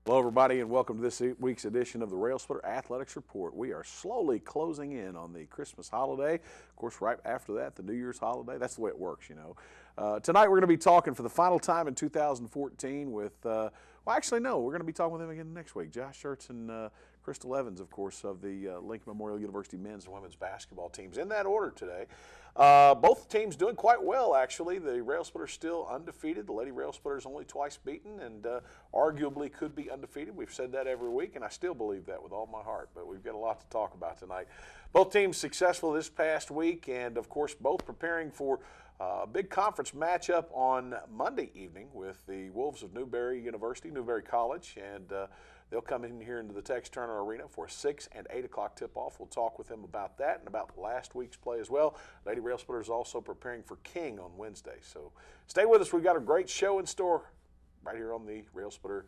Hello, everybody, and welcome to this week's edition of the Railsplitter Athletics Report. We are slowly closing in on the Christmas holiday. Of course, right after that, the New Year's holiday. That's the way it works, you know. Tonight, we're going to be talking for the final time in 2014 with, well, actually, no, we're going to be talking with them again next week. Josh Schertz and Crystal Evans, of course, of the Lincoln Memorial University men's and women's basketball teams. In that order today. Both teams doing quite well, actually. The Railsplitters still undefeated. The Lady Railsplitters only twice beaten and arguably could be undefeated. We've said that every week, and I still believe that with all my heart. But we've got a lot to talk about tonight. Both teams successful this past week, and, of course, both preparing for a big conference matchup on Monday evening with the Wolves of Newberry University, Newberry College, and they'll come in here into the Tex Turner Arena for a 6 and 8 o'clock tip-off. We'll talk with them about that and about last week's play as well. Lady Railsplitters also preparing for King on Wednesday. So stay with us. We've got a great show in store right here on the Railsplitter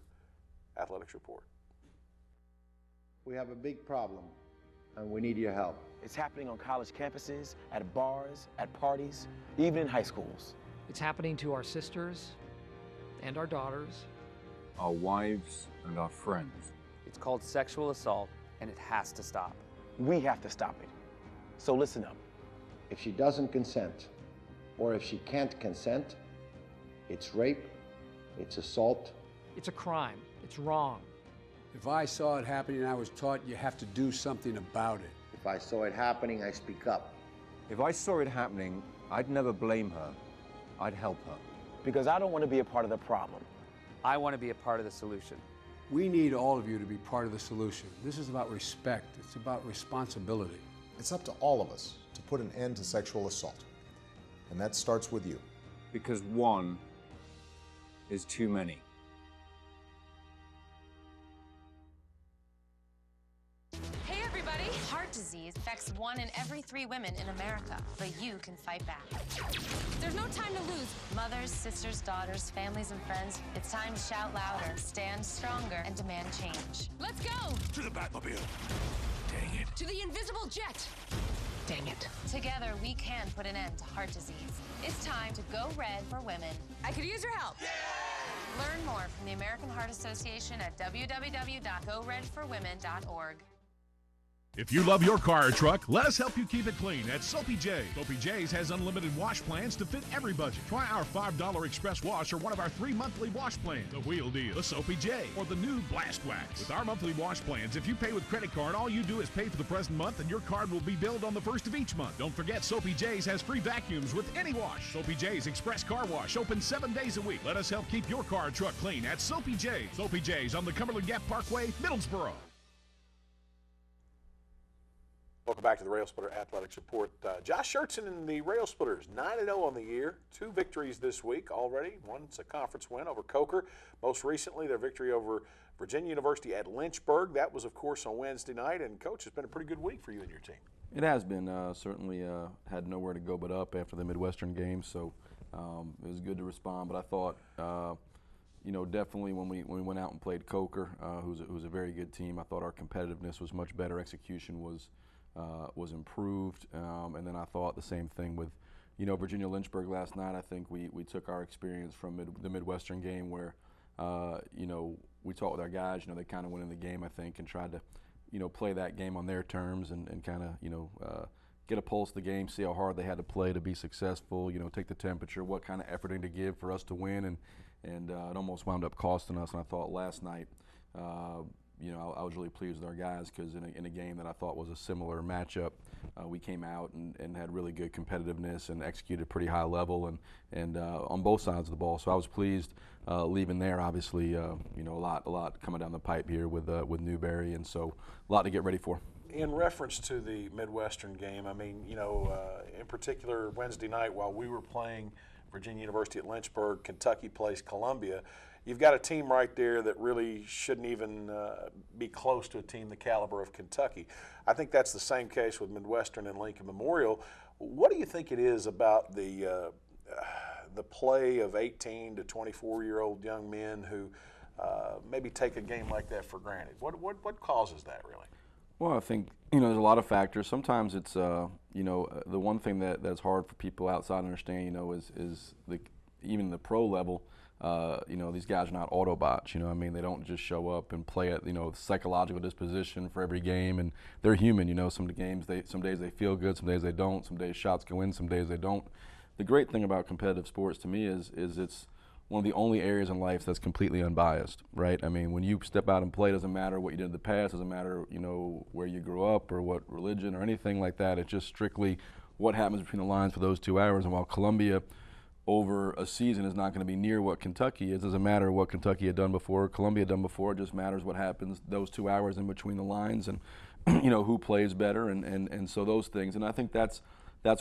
Athletics Report. We have a big problem, and we need your help. It's happening on college campuses, at bars, at parties, even in high schools. It's happening to our sisters and our daughters, our wives and our friends. It's called sexual assault, and it has to stop. We have to stop it. So listen up. If she doesn't consent, or if she can't consent, it's rape, it's assault. it's a crime. It's wrong. If I saw it happening and I was taught you have to do something about it. If I saw it happening, I speak up. If I saw it happening, I'd never blame her. I'd help her. Because I don't want to be a part of the problem. I want to be a part of the solution. We need all of you to be part of the solution. This is about respect. It's about responsibility. It's up to all of us to put an end to sexual assault. And that starts with you. Because one is too many. Hey everybody! Heart disease affects 1 in every 3 women in America, but you can fight back. There's no time to lose. Mothers, sisters, daughters, families, and friends, it's time to shout louder, stand stronger, and demand change. Let's go! To the Batmobile! Dang it. To the invisible jet! Dang it. Together, we can put an end to heart disease. It's time to go red for women. I could use your help. Yeah! Learn more from the American Heart Association at www.goredforwomen.org. If you love your car or truck, let us help you keep it clean at Soapy J. Soapy J's has unlimited wash plans to fit every budget. Try our $5 express wash or one of our 3 monthly wash plans. The Wheel Deal, the Soapy J, or the new Blast Wax. With our monthly wash plans, if you pay with credit card, all you do is pay for the present month and your card will be billed on the 1st of each month. Don't forget, Soapy J's has free vacuums with any wash. Soapy J's Express Car Wash, open 7 days a week. Let us help keep your car or truck clean at Soapy J. Soapy J's on the Cumberland Gap Parkway, Middlesboro. Welcome back to the Railsplitter Athletics Report. Josh Schertz and the Railsplitters, 9-0 on the year, 2 victories this week already. One's a conference win over Coker. Most recently, their victory over Virginia University at Lynchburg. That was, of course, on Wednesday night. And, Coach, it's been a pretty good week for you and your team. It has been. Certainly had nowhere to go but up after the Midwestern game, so it was good to respond. But I thought, you know, definitely when we went out and played Coker, who's a very good team, I thought our competitiveness was much better. Execution was improved, and then I thought the same thing with, you know, Virginia Lynchburg last night. I think we took our experience from the Midwestern game where, you know, we talked with our guys. You know, they kind of went in the game, I think, and tried to, you know, play that game on their terms and kind of, you know, get a pulse of the game, see how hard they had to play to be successful. You know, take the temperature, what kind of efforting to give for us to win, and it almost wound up costing us. And I thought last night, you know, I was really pleased with our guys because in a game that I thought was a similar matchup, we came out and had really good competitiveness and executed pretty high level and on both sides of the ball. So I was pleased leaving there. Obviously, you know, a lot coming down the pipe here with Newberry, and so a lot to get ready for. In reference to the Midwestern game, I mean, you know, in particular Wednesday night while we were playing Virginia University at Lynchburg, Kentucky plays Columbia. You've got a team right there that really shouldn't even be close to a team the caliber of Kentucky. I think that's the same case with Midwestern and Lincoln Memorial. What do you think it is about the play of 18 to 24-year-old young men who maybe take a game like that for granted? What causes that, really? Well, I think, you know, there's a lot of factors. Sometimes it's, you know, the one thing that's hard for people outside to understand, you know, is even the pro level, these guys are not Autobots. I mean, they don't just show up and play at psychological disposition for every game, and they're human. Some days they feel good, some days they don't. Some days shots go in, some days they don't. The great thing about competitive sports to me is it's one of the only areas in life that's completely unbiased, right? I mean, when you step out and play, it doesn't matter what you did in the past, doesn't matter, where you grew up or what religion or anything like that. It's just strictly what happens between the lines for those 2 hours. And while Columbia over a season is not going to be near what Kentucky is, it doesn't matter what Kentucky had done before, Columbia had done before, it just matters what happens those 2 hours in between the lines and, who plays better and so those things. And I think that's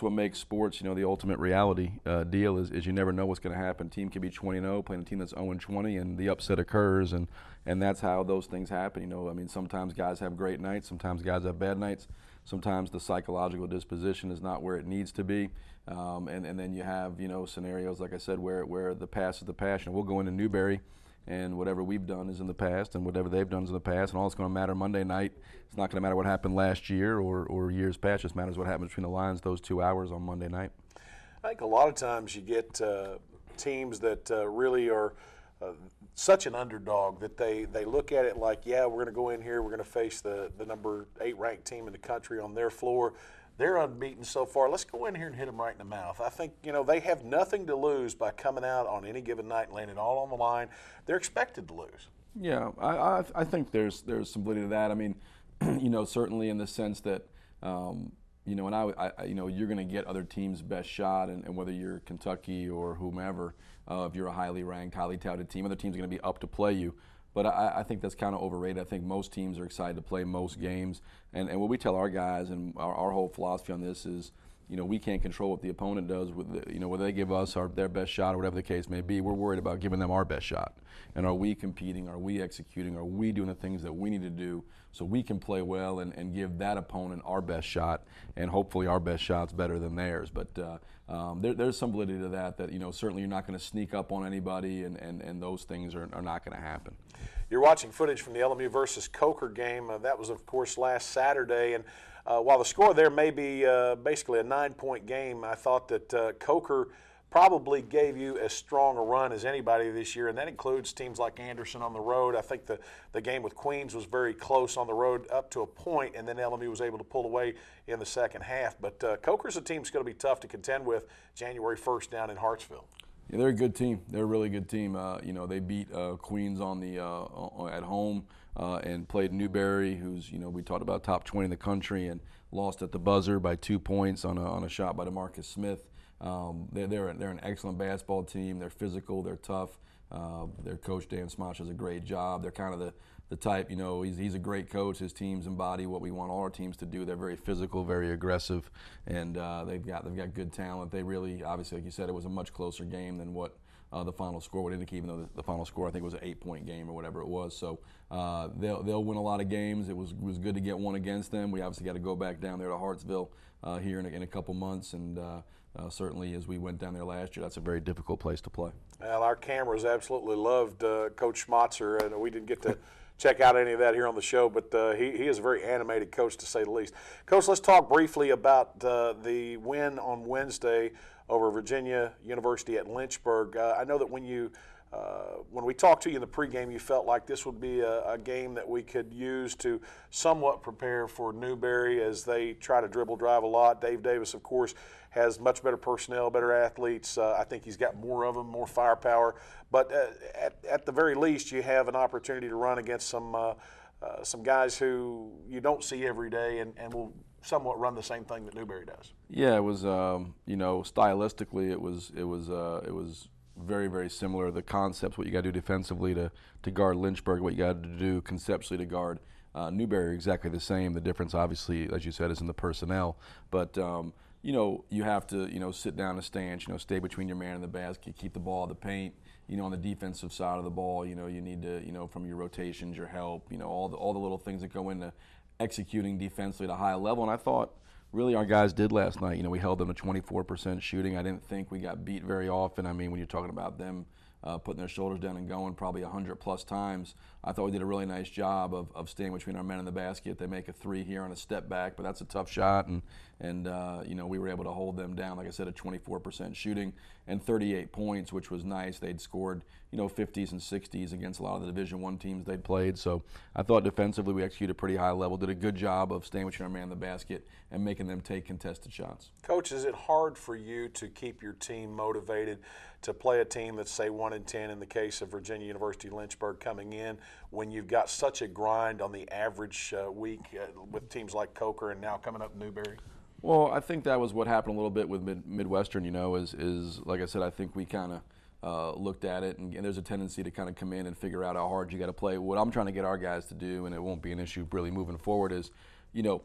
what makes sports, the ultimate reality deal is you never know what's going to happen. A team can be 20-0 playing a team that's 0-20, and the upset occurs, and that's how those things happen. I mean, sometimes guys have great nights, sometimes guys have bad nights, sometimes the psychological disposition is not where it needs to be, and then you have scenarios like I said where the past is the past. We'll go into Newberry, and whatever we've done is in the past, and whatever they've done is in the past, and all that's going to matter Monday night. It's not going to matter what happened last year or years past. It just matters what happens between the lines those 2 hours on Monday night. I think a lot of times you get teams that really are such an underdog that they look at it like, yeah, we're going to go in here, we're going to face the number 8 ranked team in the country on their floor. They're unbeaten so far. Let's go in here and hit them right in the mouth. I think, they have nothing to lose by coming out on any given night and laying it all on the line. They're expected to lose. Yeah, I think there's some validity to that. I mean, certainly in the sense that, and you're going to get other teams' best shot, and whether you're Kentucky or whomever, if you're a highly ranked, highly touted team, other teams are going to be up to play you. But I think that's kind of overrated. I think most teams are excited to play most games. And what we tell our guys, and our whole philosophy on this is, we can't control what the opponent does with whether they give us their best shot or whatever the case may be. We're worried about giving them our best shot. And are we competing? Are we executing? Are we doing the things that we need to do so we can play well and give that opponent our best shot? And hopefully our best shot's better than theirs. But there's some validity to that certainly you're not going to sneak up on anybody, and those things are not going to happen. You're watching footage from the LMU versus Coker game. That was, of course, last Saturday. And while the score there may be basically a 9-point game, I thought that Coker probably gave you as strong a run as anybody this year, and that includes teams like Anderson on the road. I think the game with Queens was very close on the road up to a point, and then LMU was able to pull away in the second half. But Coker's a team that's going to be tough to contend with January 1st down in Hartsville. Yeah, they're a good team. They're a really good team. They beat Queens on the at home and played Newberry, who's we talked about top 20 in the country, and lost at the buzzer by 2 points on a shot by DeMarcus Smith. They're an excellent basketball team. They're physical. They're tough. Their coach Dan Smosh does a great job. They're kind of the type. He's a great coach. His teams embody what we want all our teams to do. They're very physical, very aggressive, and they've got good talent. They really, obviously, like you said, it was a much closer game than what the final score would indicate. Even though the final score, I think, was an 8-point game or whatever it was. So they'll win a lot of games. It was good to get one against them. We obviously got to go back down there to Hartsville here in a couple months, and certainly as we went down there last year, that's a very difficult place to play. Well, our cameras absolutely loved Coach Schmatzer, and we didn't get to check out any of that here on the show, but he is a very animated coach, to say the least. Coach, let's talk briefly about the win on Wednesday over Virginia University at Lynchburg. I know that when we talked to you in the pregame, you felt like this would be a game that we could use to somewhat prepare for Newberry as they try to dribble drive a lot. Dave Davis, of course, has much better personnel, better athletes. I think he's got more of them, more firepower. But at the very least, you have an opportunity to run against some guys who you don't see every day and will somewhat run the same thing that Newberry does. Yeah, it was stylistically it was very, very similar. The concepts, what you got to do defensively to guard Lynchburg, what you got to do conceptually to guard Newberry are exactly the same. The difference, obviously, as you said, is in the personnel. But you have to sit down in a stance, stay between your man and the basket, keep the ball in the paint. On the defensive side of the ball, you need to, from your rotations, your help, all the little things that go into executing defensively at a high level. And I thought really our guys did last night. We held them to 24% shooting. I didn't think we got beat very often. I mean, when you're talking about them putting their shoulders down and going probably 100+ times. I thought we did a really nice job of staying between our men in the basket. They make a three here on a step back, but that's a tough shot, and you know, we were able to hold them down, like I said, at 24% shooting and 38 points, which was nice. They'd scored, you know, 50s and 60s against a lot of the Division I teams they'd played. So I thought defensively we executed pretty high level, did a good job of staying between our man in the basket and making them take contested shots. Coach, is it hard for you to keep your team motivated to play a team that's, say, 1-10 in the case of Virginia University Lynchburg coming in, when you've got such a grind on the average week with teams like Coker and now coming up Newberry? Well, I think that was what happened a little bit with Midwestern, you know, is like I said, I think we kind of looked at it, and there's a tendency to kind of come in and figure out how hard you got to play. What I'm trying to get our guys to do, and it won't be an issue really moving forward, is, you know,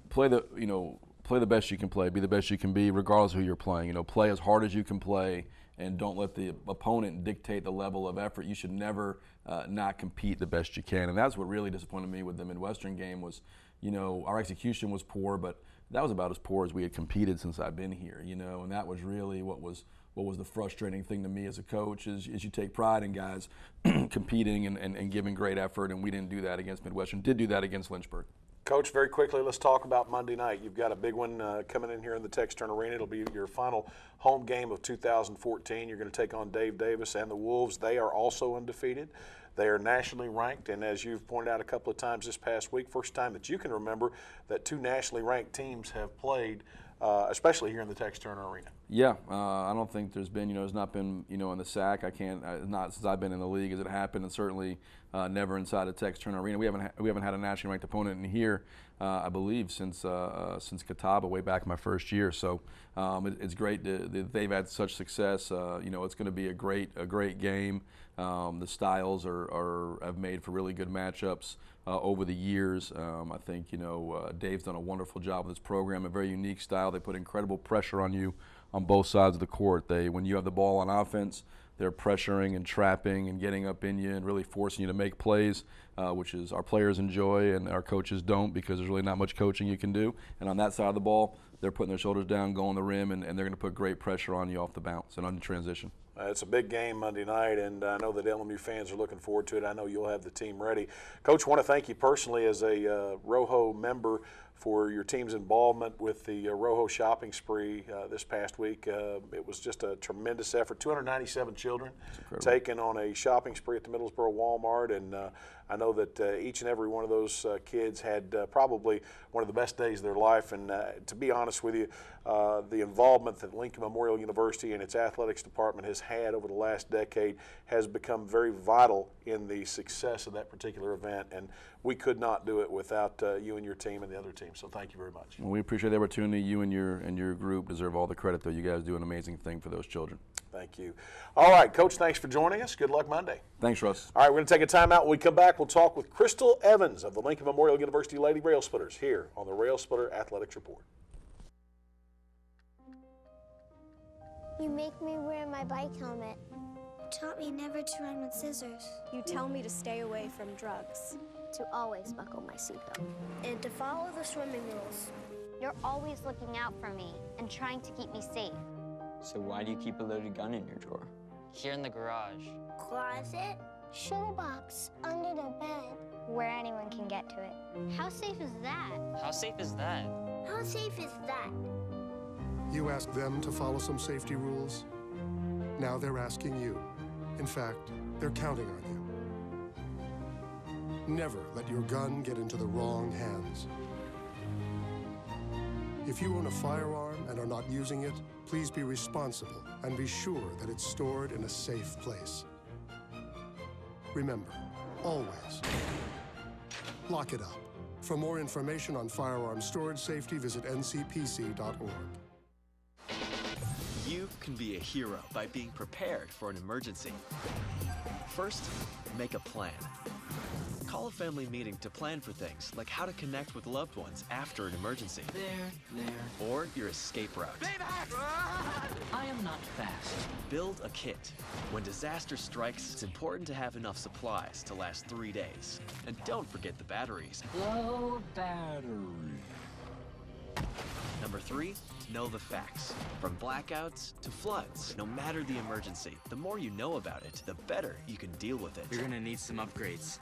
play the best you can play, be the best you can be, regardless of who you're playing. You know, play as hard as you can play, and don't let the opponent dictate the level of effort. You should never not compete the best you can, and that's what really disappointed me with the Midwestern game was, you know, our execution was poor, but that was about as poor as we had competed since I've been here, you know, and that was really what was the frustrating thing to me as a coach is you take pride in guys competing and giving great effort, and we didn't do that against Midwestern. Did do that against Lynchburg. Coach, very quickly, let's talk about Monday night. You've got a big one coming in here in the Textern Arena. It'll be your final home game of 2014. You're going to take on Dave Davis and the Wolves. They are also undefeated. They are nationally ranked, and as you've pointed out a couple of times this past week, first time that you can remember that two nationally ranked teams have played, especially here in the Textern Arena. Yeah, I don't think there's been, you know, there's not been, you know, in the SAC. I can't, not since I've been in the league has it happened, and certainly never inside a Textern Arena. We haven't had a nationally ranked opponent in here, I believe, since Catawba way back my first year. So it's great that they've had such success. You know, it's going to be a great game. The styles have made for really good matchups over the years. I think, you know, Dave's done a wonderful job with this program, a very unique style. They put incredible pressure on you on both sides of the court. When you have the ball on offense, they're pressuring and trapping and getting up in you and really forcing you to make plays, which is our players enjoy and our coaches don't, because there's really not much coaching you can do. And on that side of the ball, they're putting their shoulders down, going the rim, and they're going to put great pressure on you off the bounce and on the transition. It's a big game Monday night, and I know that LMU fans are looking forward to it. I know you'll have the team ready. Coach, I want to thank you personally as a RoHo member for your team's involvement with the RoHo shopping spree this past week. It was just a tremendous effort. 297 children taken on a shopping spree at the Middlesboro Walmart, and I know that each and every one of those kids had probably one of the best days of their life. And to be honest with you, the involvement that Lincoln Memorial University and its athletics department has had over the last decade has become very vital in the success of that particular event, and we could not do it without you and your team and the other team. So thank you very much. Well, we appreciate the opportunity. You and your group deserve all the credit, though. You guys do an amazing thing for those children. Thank you. All right, Coach, thanks for joining us. Good luck Monday. Thanks, Russ. All right, we're going to take a timeout. When we come back, we'll talk with Crystal Evans of the Lincoln Memorial University Lady Railsplitters here on the Railsplitter Athletics Report. You make me wear my bike helmet. You taught me never to run with scissors. You tell me to stay away from drugs. To always buckle my seatbelt. And to follow the swimming rules. You're always looking out for me and trying to keep me safe. So why do you keep a loaded gun in your drawer? Here in the garage. Closet. Shoebox. Under the bed. Where anyone can get to it. How safe is that? How safe is that? How safe is that? You asked them to follow some safety rules. Now they're asking you. In fact, they're counting on you. Never let your gun get into the wrong hands. If you own a firearm and are not using it, please be responsible and be sure that it's stored in a safe place. Remember, always lock it up. For more information on firearm storage safety, visit ncpc.org. You can be a hero by being prepared for an emergency. First, make a plan. Call a family meeting to plan for things like how to connect with loved ones after an emergency. There. Or your escape route. I am not fast. Build a kit. When disaster strikes, it's important to have enough supplies to last 3 days. And don't forget the batteries. Low battery. Number 3, know the facts. From blackouts to floods, no matter the emergency, the more you know about it, the better you can deal with it. You're gonna need some upgrades.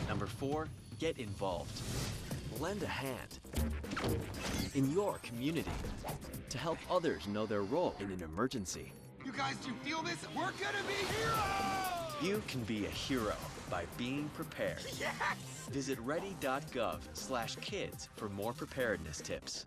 Number 4, get involved. Lend a hand in your community to help others know their role in an emergency. You guys, do you feel this? We're gonna be heroes! You can be a hero by being prepared. Yes! Visit ready.gov/kids for more preparedness tips.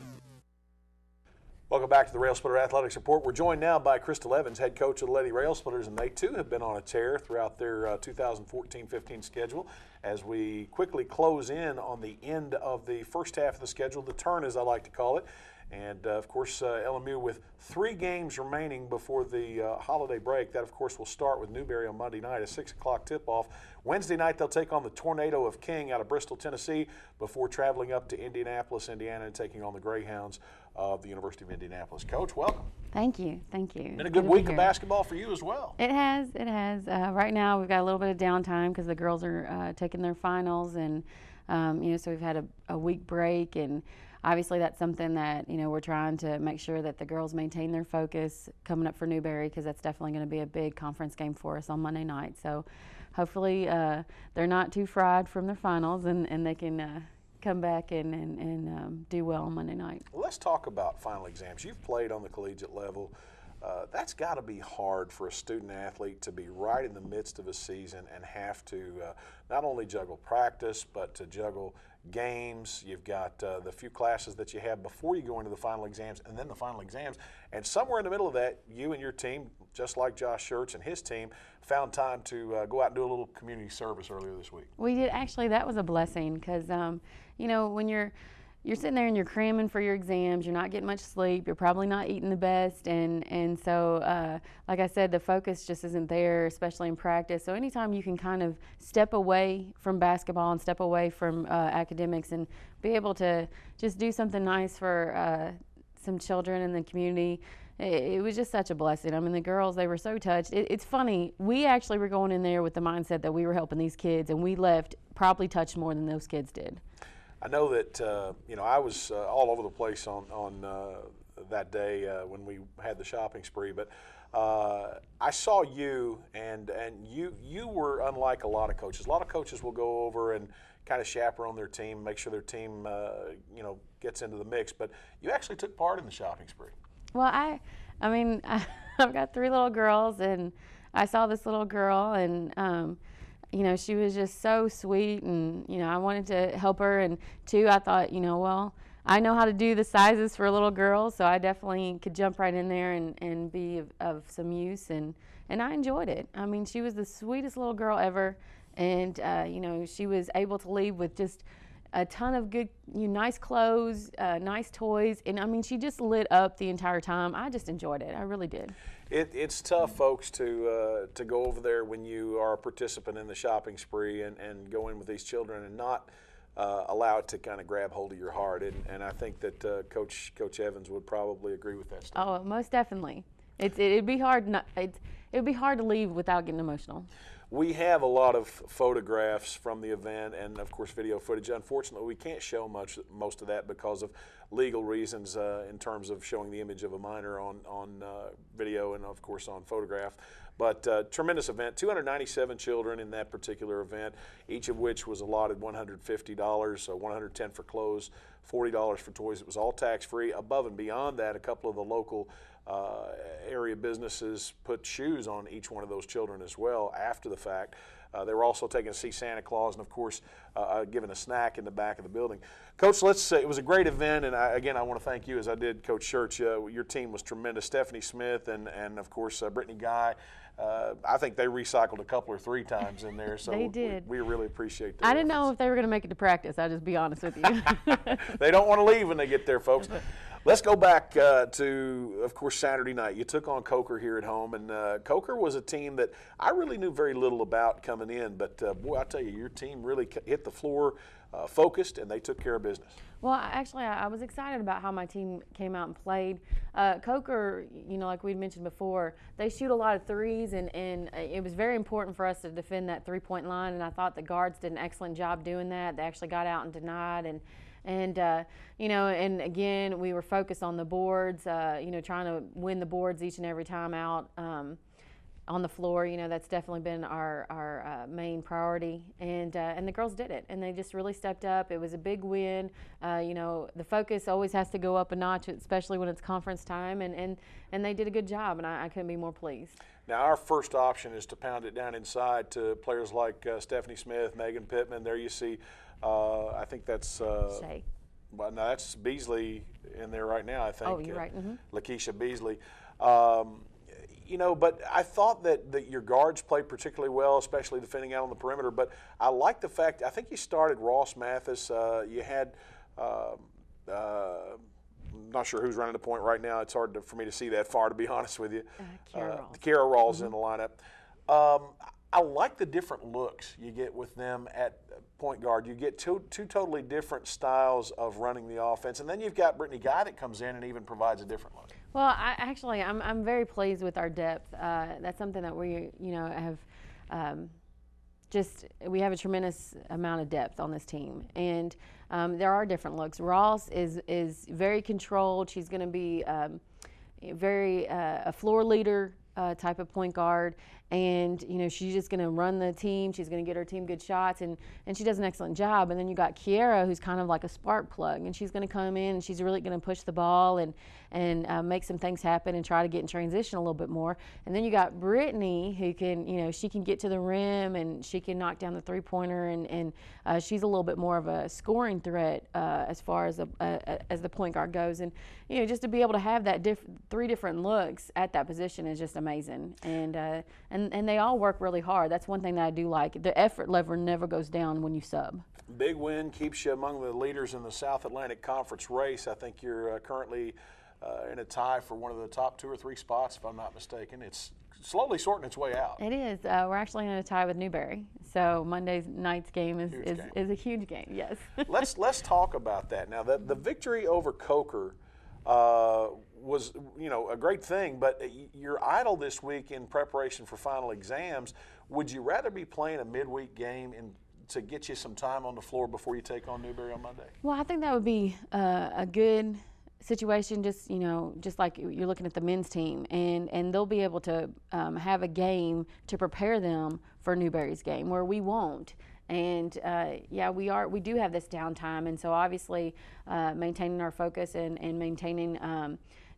Welcome back to the Railsplitter Athletics Report. We're joined now by Crystal Evans, head coach of the Lady Railsplitters, and they too have been on a tear throughout their 2014-15 schedule. As we quickly close in on the end of the first half of the schedule, the turn as I like to call it. And of course, LMU with 3 games remaining before the holiday break. That of course will start with Newberry on Monday night, a 6 o'clock tip-off. Wednesday night they'll take on the Tornado of King out of Bristol, Tennessee, before traveling up to Indianapolis, Indiana, and taking on the Greyhounds of the University of Indianapolis. Coach, welcome. Thank you, thank you. Been a good week of basketball for you as well. It has, it has. Right now we've got a little bit of downtime because the girls are taking their finals, and so we've had a week break, and obviously that's something that we're trying to make sure that the girls maintain their focus coming up for Newberry, because that's definitely going to be a big conference game for us on Monday night. So hopefully they're not too fried from their finals, and they can come back and do well on Monday night. Well, let's talk about final exams. You've played on the collegiate level. That's got to be hard for a student athlete to be right in the midst of a season and have to not only juggle practice, but to juggle games. You've got the few classes that you have before you go into the final exams, and then the final exams. And somewhere in the middle of that, you and your team, just like Josh Schertz and his team, found time to go out and do a little community service earlier this week. We did. Actually, that was a blessing, because when you're sitting there and you're cramming for your exams, you're not getting much sleep, you're probably not eating the best, and so like I said, the focus just isn't there, especially in practice. So anytime you can kind of step away from basketball and step away from academics and be able to just do something nice for some children in the community, it was just such a blessing. I mean, the girls, they were so touched. It's funny, we actually were going in there with the mindset that we were helping these kids, and we left probably touched more than those kids did. I know that I was all over the place on that day when we had the shopping spree, but I saw you, and you were unlike a lot of coaches. A lot of coaches will go over and kind of chaperone their team, make sure their team gets into the mix, but you actually took part in the shopping spree. Well, I've got 3 little girls, and I saw this little girl, and she was just so sweet, and I wanted to help her. And 2, I thought, well, I know how to do the sizes for a little girl, so I definitely could jump right in there and be of some use, and I enjoyed it. I mean, she was the sweetest little girl ever, and she was able to leave with just a ton of good, nice clothes, nice toys, and I mean, she just lit up the entire time. I just enjoyed it. I really did. It's tough, folks, to go over there when you are a participant in the shopping spree and go in with these children and not allow it to kind of grab hold of your heart. And I think that Coach Evans would probably agree with that statement. Oh, most definitely. It'd be hard to leave without getting emotional. We have a lot of photographs from the event and, of course, video footage. Unfortunately, we can't show most of that because of legal reasons in terms of showing the image of a minor on video and, of course, on photograph. But tremendous event, 297 children in that particular event, each of which was allotted $150, so $110 for clothes, $40 for toys. It was all tax-free. Above and beyond that, a couple of the local area businesses put shoes on each one of those children as well after the fact. They were also taking to see Santa Claus and, of course, giving a snack in the back of the building. Coach, let's say it was a great event, and again, I want to thank you, as I did Coach Schertz. Your team was tremendous. Stephanie Smith and of course, Brittany Guy. I think they recycled a couple or 3 times in there, so they did. We really appreciate that. I didn't know if they were going to make it to practice. I'll just be honest with you. They don't want to leave when they get there, folks. Let's go back to, of course, Saturday night. You took on Coker here at home, and Coker was a team that I really knew very little about coming in, but boy, I tell you, your team really hit the floor focused, and they took care of business. Well, actually, I was excited about how my team came out and played. Coker, like we mentioned before, they shoot a lot of threes, and it was very important for us to defend that 3-point line, and I thought the guards did an excellent job doing that. They actually got out and denied, and And, you know, and again, we were focused on the boards, you know, trying to win the boards each and every time out on the floor. You know, that's definitely been our main priority. And the girls did it, and they just really stepped up. It was a big win. You know, the focus always has to go up a notch, especially when it's conference time, and they did a good job, and I couldn't be more pleased. Now, our first option is to pound it down inside to players like Stephanie Smith, Megan Pittman. There you see, I think that's Shay. Well, no, that's Beasley in there right now, I think. Oh, you're right. Lakeisha Beasley. You know, but I thought that your guards played particularly well, especially defending out on the perimeter. But I like the fact, I think you started Ross Mathis. You had, I'm not sure who's running the point right now. It's hard for me to see that far, to be honest with you. Kara Rawls in the lineup. I like the different looks you get with them at point guard. You get two totally different styles of running the offense, and then you've got Brittany Guy that comes in and even provides a different look. Well, I'm very pleased with our depth. That's something that we, you know, have we have a tremendous amount of depth on this team, and there are different looks. Ross is very controlled. She's going to be very a floor leader type of point guard, and you know, she's just going to run the team. She's going to get her team good shots, and she does an excellent job. And then you got Kiera, who's kind of like a spark plug, and she's going to come in and she's really going to push the ball and make some things happen and try to get in transition a little bit more. And then you got Brittany, who can, you know, she can get to the rim and she can knock down the three-pointer, and she's a little bit more of a scoring threat as far as the point guard goes. And you know, just to be able to have that three different looks at that position is just amazing. And they all work really hard. That's one thing that I do like. The effort level never goes down when you sub. Big win keeps you among the leaders in the South Atlantic Conference race. I think you're currently in a tie for one of the top 2 or 3 spots, if I'm not mistaken. It's slowly sorting its way out. It is. We're actually in a tie with Newberry. So Monday night's game is a huge game, yes. Let's talk about that. Now, the victory over Coker was, you know, a great thing, but you're idle this week in preparation for final exams. Would you rather be playing a midweek game to get you some time on the floor before you take on Newberry on Monday? Well, I think that would be a good situation, just, you know, just like you're looking at the men's team, and they'll be able to have a game to prepare them for Newberry's game, where we won't. And yeah, we do have this downtime, and so obviously maintaining our focus and maintaining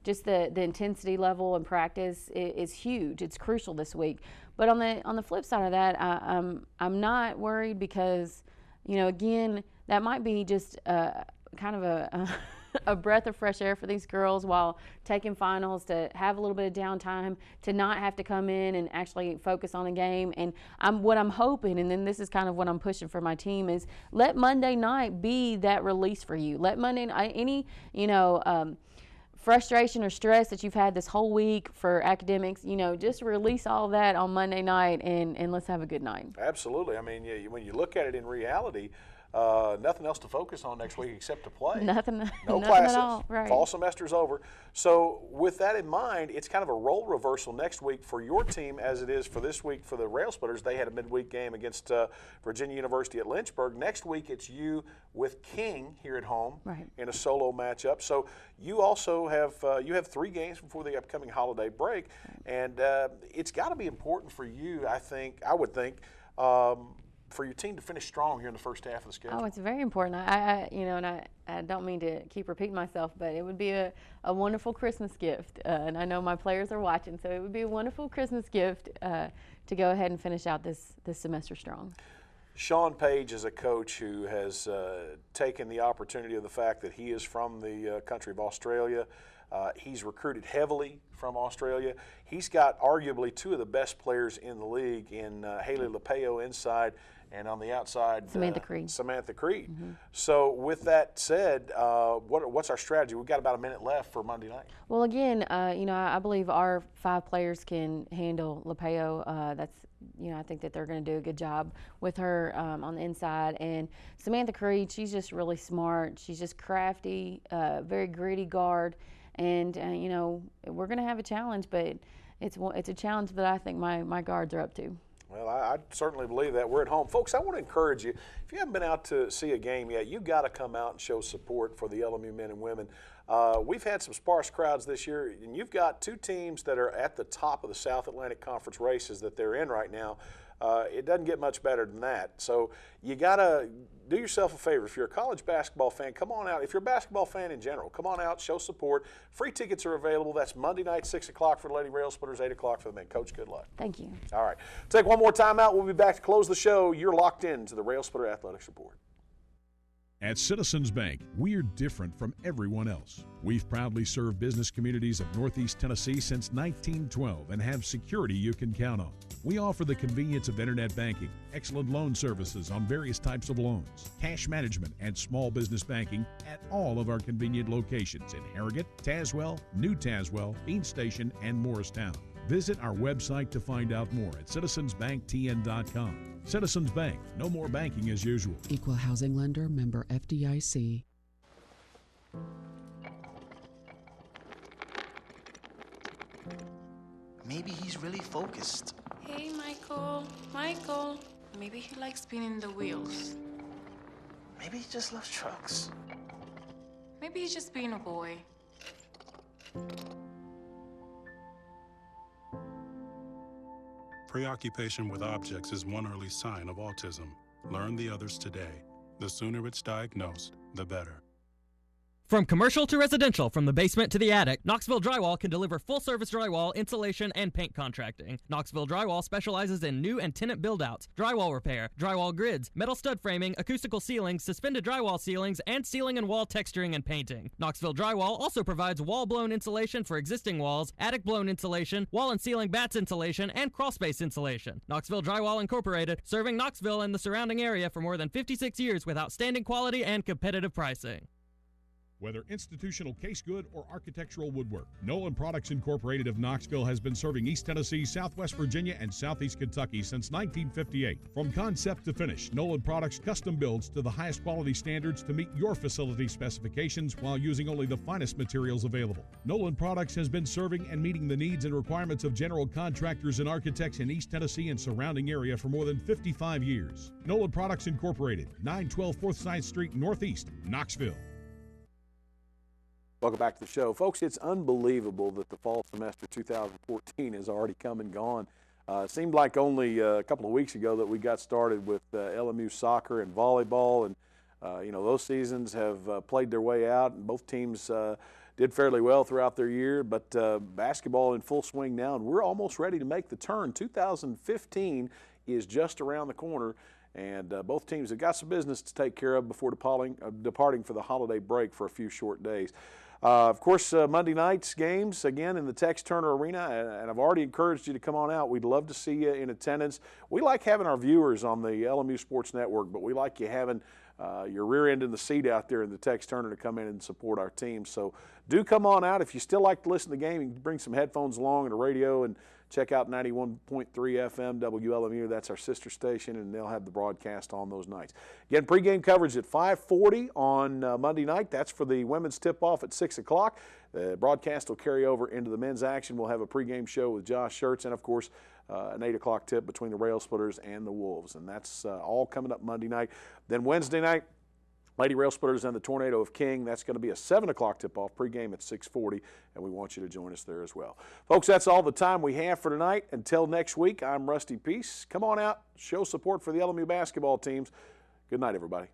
just the intensity level and practice is huge. It's crucial this week. But on the flip side of that, I'm not worried, because, you know, again, that might be just kind of a breath of fresh air for these girls while taking finals, to have a little bit of downtime, to not have to come in and actually focus on a game. And what I'm hoping, and then this is kind of what I'm pushing for my team, is let Monday night be that release for you. Let Monday night, any, you know, frustration or stress that you've had this whole week for academics, you know, just release all that on Monday night, and let's have a good night. Absolutely. I mean, when you look at it in reality, nothing else to focus on next week except to play. Nothing classes. At all. Right. Fall semester's over. So with that in mind, it's kind of a role reversal next week for your team as it is for this week for the Railsplitters. They had a midweek game against Virginia University at Lynchburg. Next week, it's you with King here at home in a solo matchup. So you also have you have 3 games before the upcoming holiday break, and it's got to be important for you, I would think, for your team to finish strong here in the first half of the schedule. Oh, it's very important. You know, and I don't mean to keep repeating myself, but it would be a wonderful Christmas gift. And I know my players are watching, so it would be a wonderful Christmas gift to go ahead and finish out this semester strong. Sean Page is a coach who has taken the opportunity of the fact that he is from the country of Australia. He's recruited heavily from Australia. He's got arguably 2 of the best players in the league in Haley Lapeo inside, and on the outside, Samantha Creed. Mm-hmm. So with that said, what's our strategy? We've got about a minute left for Monday night. Well, again, you know, I believe our 5 players can handle Lapeo. That's, you know, I think that they're going to do a good job with her on the inside. And Samantha Creed, she's just really smart. She's just crafty, very gritty guard. And, you know, we're going to have a challenge, but it's a challenge that I think my guards are up to. Well, I certainly believe that. We're at home. Folks, I want to encourage you, if you haven't been out to see a game yet, you've got to come out and show support for the LMU men and women. We've had some sparse crowds this year, and you've got two teams that are at the top of the South Atlantic Conference races that they're in right now. It doesn't get much better than that. So you got to do yourself a favor. If you're a college basketball fan, come on out. If you're a basketball fan in general, come on out, show support. Free tickets are available. That's Monday night, 6 o'clock for the Lady Railsplitters, 8 o'clock for the men. Coach, good luck. Thank you. All right. Take one more time out. We'll be back to close the show. You're locked in to the Railsplitter Athletics Report. At Citizens Bank, we're different from everyone else. We've proudly served business communities of Northeast Tennessee since 1912 and have security you can count on. We offer the convenience of internet banking, excellent loan services on various types of loans, cash management, and small business banking at all of our convenient locations in Harrogate, Tazewell, New Tazewell, Bean Station, and Morristown. Visit our website to find out more at citizensbanktn.com. Citizens Bank, no more banking as usual. Equal housing lender, member FDIC. Maybe he's really focused. Hey, Michael. Michael. Maybe he likes spinning the wheels. Maybe he just loves trucks. Maybe he's just being a boy. Preoccupation with objects is one early sign of autism. Learn the others today. The sooner it's diagnosed, the better. From commercial to residential, from the basement to the attic, Knoxville Drywall can deliver full-service drywall, insulation, and paint contracting. Knoxville Drywall specializes in new and tenant build-outs, drywall repair, drywall grids, metal stud framing, acoustical ceilings, suspended drywall ceilings, and ceiling and wall texturing and painting. Knoxville Drywall also provides wall-blown insulation for existing walls, attic-blown insulation, wall and ceiling batts insulation, and crawlspace insulation. Knoxville Drywall Incorporated, serving Knoxville and the surrounding area for more than 56 years with outstanding quality and competitive pricing. Whether institutional case good or architectural woodwork, Nolan Products Incorporated of Knoxville has been serving East Tennessee, Southwest Virginia, and Southeast Kentucky since 1958. From concept to finish, Nolan Products custom builds to the highest quality standards to meet your facility specifications while using only the finest materials available. Nolan Products has been serving and meeting the needs and requirements of general contractors and architects in East Tennessee and surrounding area for more than 55 years. Nolan Products Incorporated, 912 Forsyth Street Northeast, Knoxville. Welcome back to the show. Folks, it's unbelievable that the fall semester 2014 has already come and gone. It seemed like only a couple of weeks ago that we got started with LMU soccer and volleyball, and those seasons have played their way out, and both teams did fairly well throughout their year, but basketball in full swing now, and we're almost ready to make the turn. 2015 is just around the corner, and both teams have got some business to take care of before departing for the holiday break for a few short days. Of course, Monday night's games, again, in the Tex Turner Arena, and I've already encouraged you to come on out. We'd love to see you in attendance. We like having our viewers on the LMU Sports Network, but we like you having your rear end in the seat out there in the Tex Turner to come in and support our team. So do come on out. If you still like to listen to the game, you can bring some headphones along and a radio and check out 91.3 FM WLMU. That's our sister station, and they'll have the broadcast on those nights. Again, pregame coverage at 5:40 on Monday night. That's for the women's tip-off at 6 o'clock. The broadcast will carry over into the men's action. We'll have a pregame show with Josh Schertz and, of course, an 8 o'clock tip between the Railsplitters and the Wolves. And that's all coming up Monday night. Then Wednesday night, Lady Railsplitters and the Tornado of King. That's going to be a 7 o'clock tip-off, pregame at 6:40, and we want you to join us there as well. Folks, that's all the time we have for tonight. Until next week, I'm Rusty Peace. Come on out, show support for the LMU basketball teams. Good night, everybody.